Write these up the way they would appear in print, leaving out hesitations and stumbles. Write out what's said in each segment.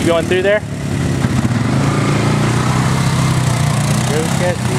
going through there? Really sketchy.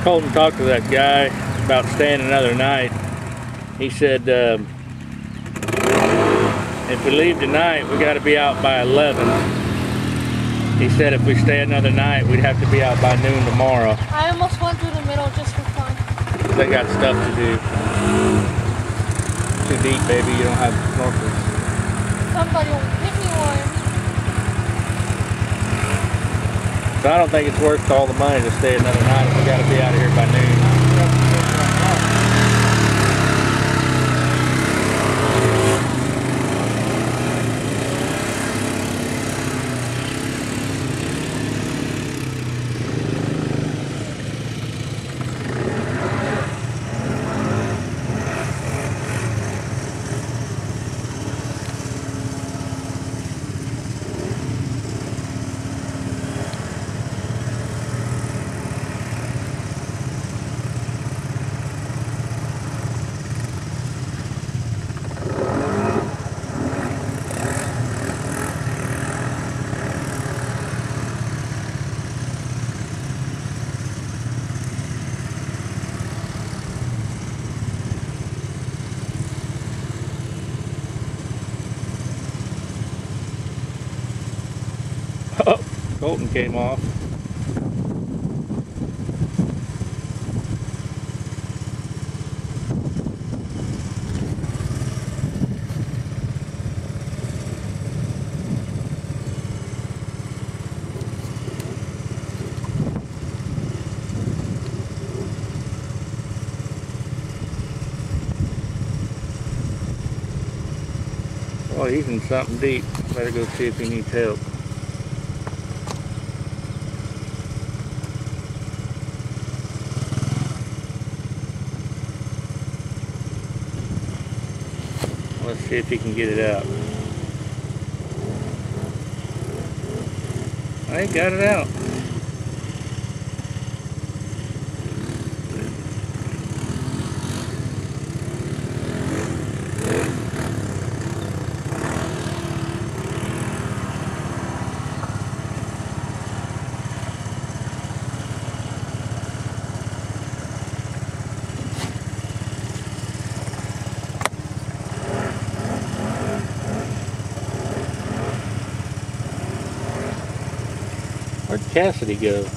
Colton talked to that guy about staying another night. He said, if we leave tonight, we got to be out by 11. He said if we stay another night, we'd have to be out by noon tomorrow. I almost went through the middle just for fun. They got stuff to do. Too deep, baby. You don't have snorkels. Somebody will give me one. So I don't think it's worth all the money to stay another night if we got to be out of here by noon. Oh, Colton came off. Oh, he's in something deep. Better go see if he needs help. Let's see if he can get it out. I got it out. Where'd Cassidy go?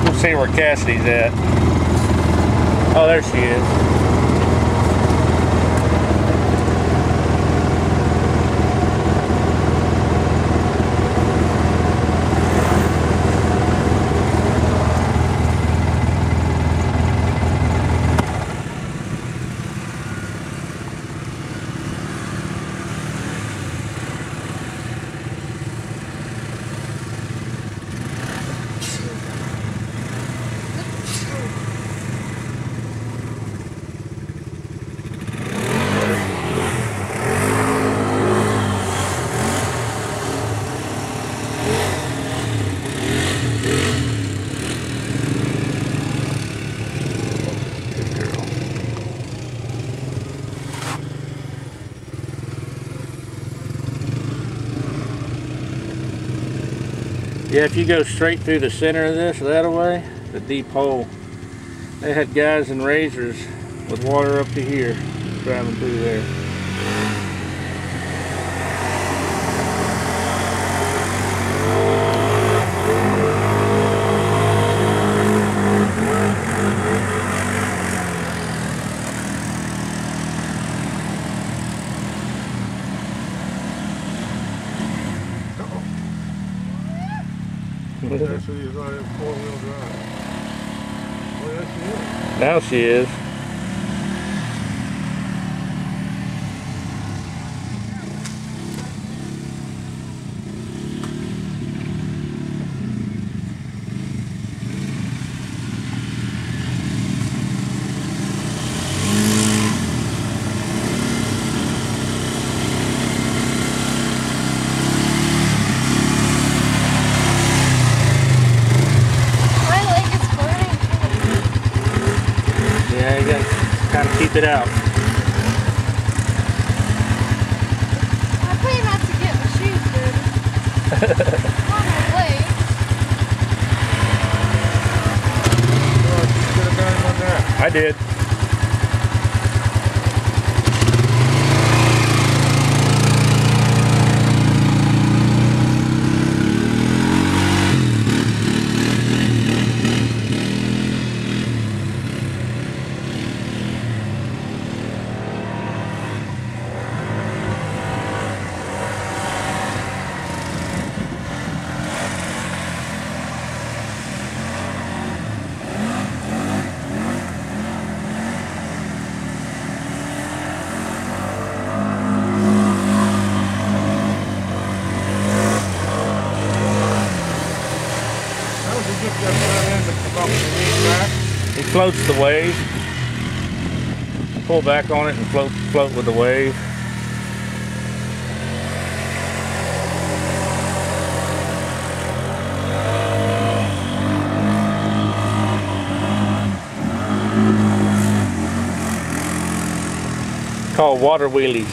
We'll see where Cassidy's at. Oh, there she is. Yeah, if you go straight through the center of this, that away, the deep hole, they had guys and razors with water up to here, driving through there. Actually, it's not in four-wheel drive. Oh, yes, she is. Now she is. kind of keep it out. I plan not to get my shoes dirty. On my way. Well, you should have done one there. I did. How did you get that front end to come up and lean back? It floats the wave. Pull back on it and float with the wave. Called water wheelies.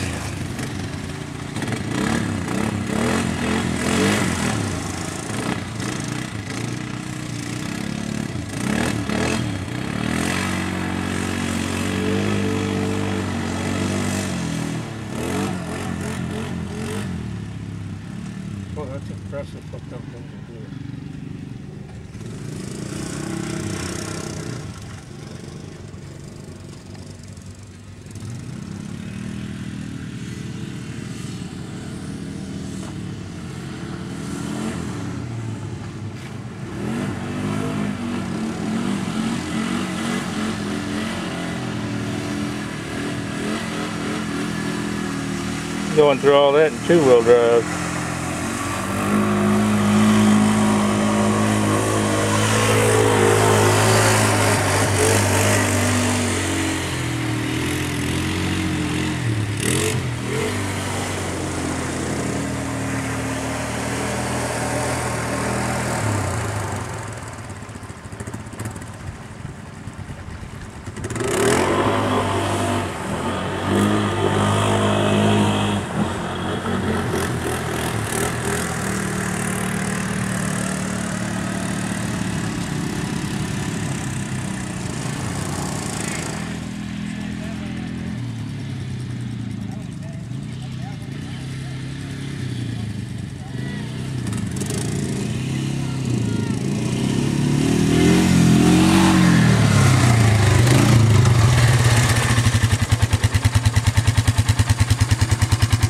Oh, that's impressive what them things will do. Going through all that in two-wheel drive.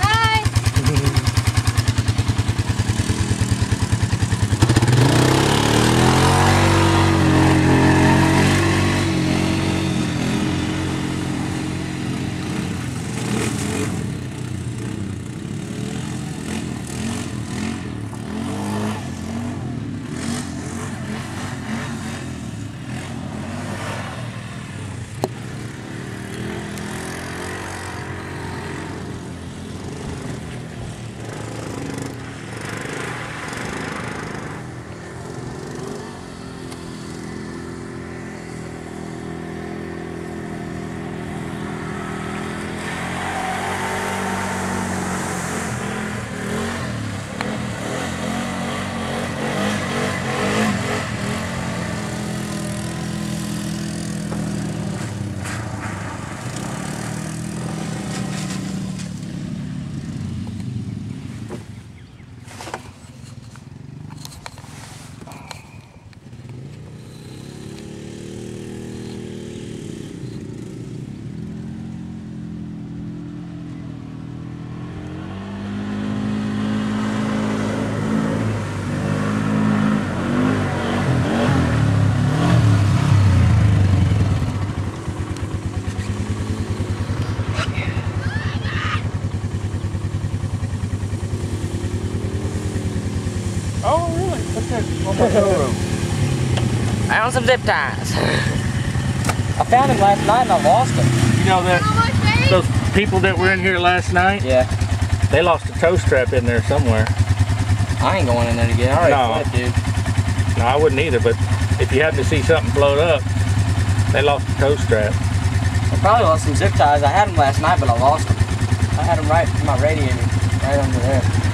Hi. Oh, really? What's that on my showroom? I own some zip ties. I found him last night and I lost him. You know that How much, baby? those people that were in here last night, Yeah. they lost a toe strap in there somewhere. I ain't going in there to get it. I No. already flipped, dude. No, I wouldn't either, but if you happen to see something float up, they lost a toe strap. I probably lost some zip ties. I had them last night, but I lost them. I had them right in my radiator, right under there.